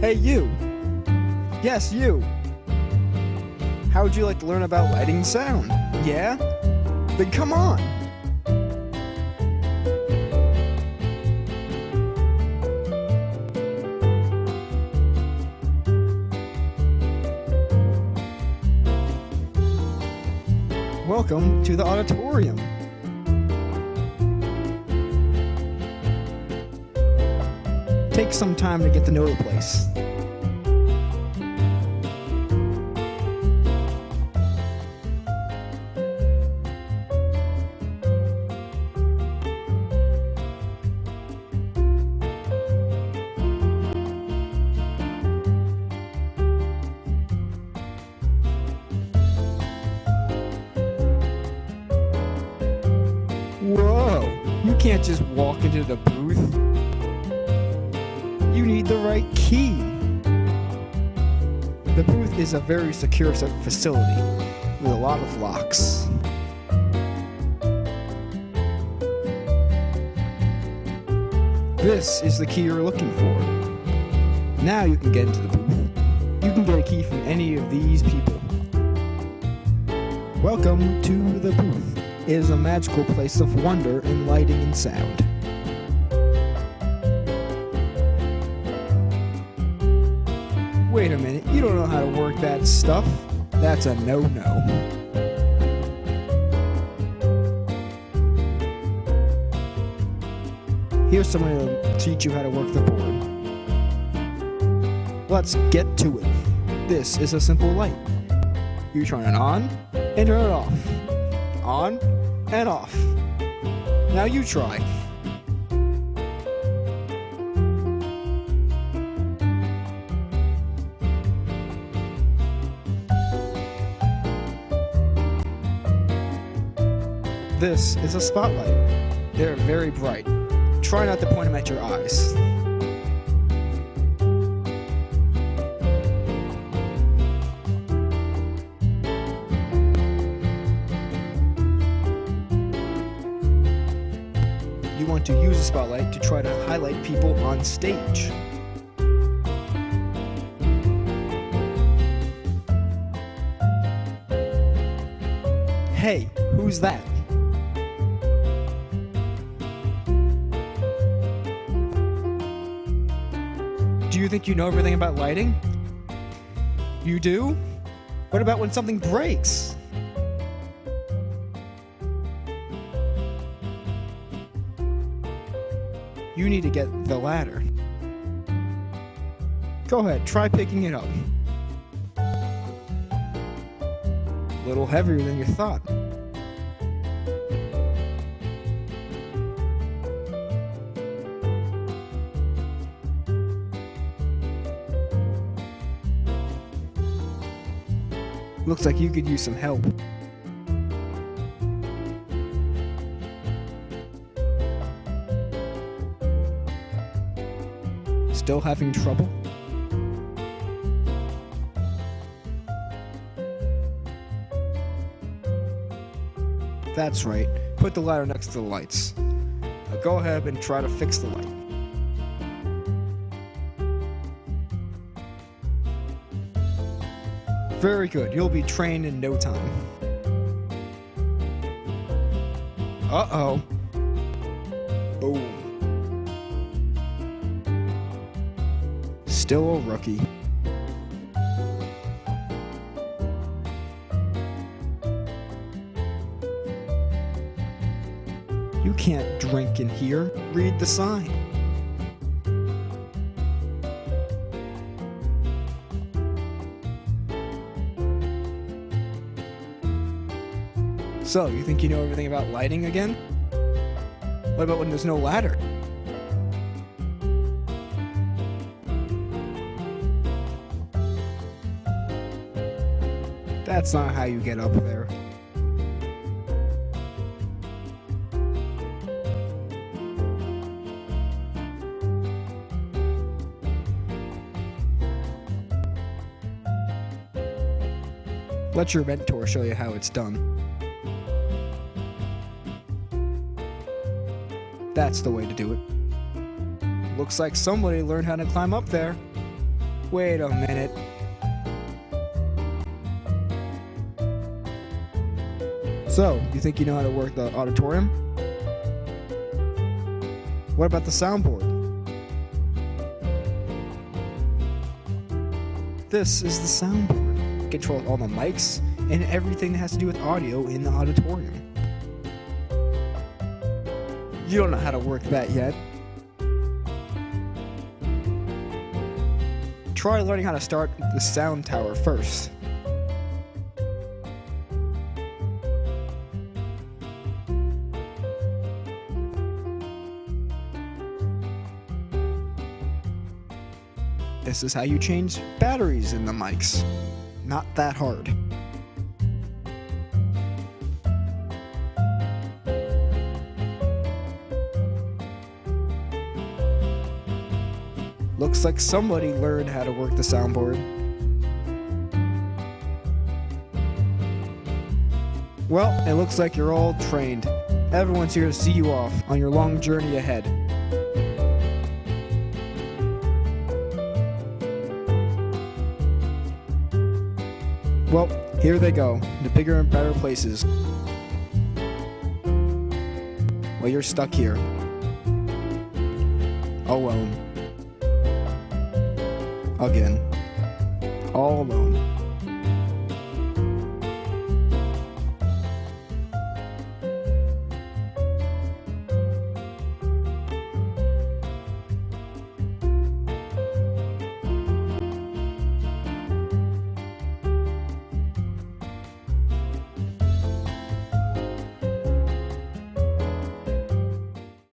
Hey, you! Yes, you! How would you like to learn about lighting and sound? Yeah? Then come on! Welcome to the Auditorium. Take some time to get to know the place. Whoa, you can't just walk into the booth. You need the right key. The booth is a very secure facility with a lot of locks. This is the key you're looking for. Now you can get into the booth. You can get a key from any of these people. Welcome to the booth. It is a magical place of wonder in lighting and sound. Wait a minute, you don't know how to work that stuff. That's a no-no. Here's someone to teach you how to work the board. Let's get to it. This is a simple light. You turn it on and turn it off. On and off. Now you try. This is a spotlight. They're very bright. Try not to point them at your eyes. You want to use a spotlight to try to highlight people on stage. Hey, who's that? Do you think you know everything about lighting? You do? What about when something breaks? You need to get the ladder. Go ahead, try picking it up. A little heavier than you thought. Looks like you could use some help. Still having trouble? That's right. Put the ladder next to the lights. Now go ahead and try to fix the light. Very good. You'll be trained in no time. Uh-oh. Boom. Still a rookie. You can't drink in here. Read the sign. So, you think you know everything about lighting again? What about when there's no ladder? That's not how you get up there. Let your mentor show you how it's done. That's the way to do it. Looks like somebody learned how to climb up there. Wait a minute. So, you think you know how to work the auditorium? What about the soundboard? This is the soundboard. It controls all the mics and everything that has to do with audio in the auditorium. You don't know how to work that yet. Try learning how to start the sound tower first. This is how you change batteries in the mics. Not that hard. Looks like somebody learned how to work the soundboard. Well, it looks like you're all trained. Everyone's here to see you off on your long journey ahead. Well, here they go, to bigger and better places. Well, you're stuck here. Alone. Again. All alone.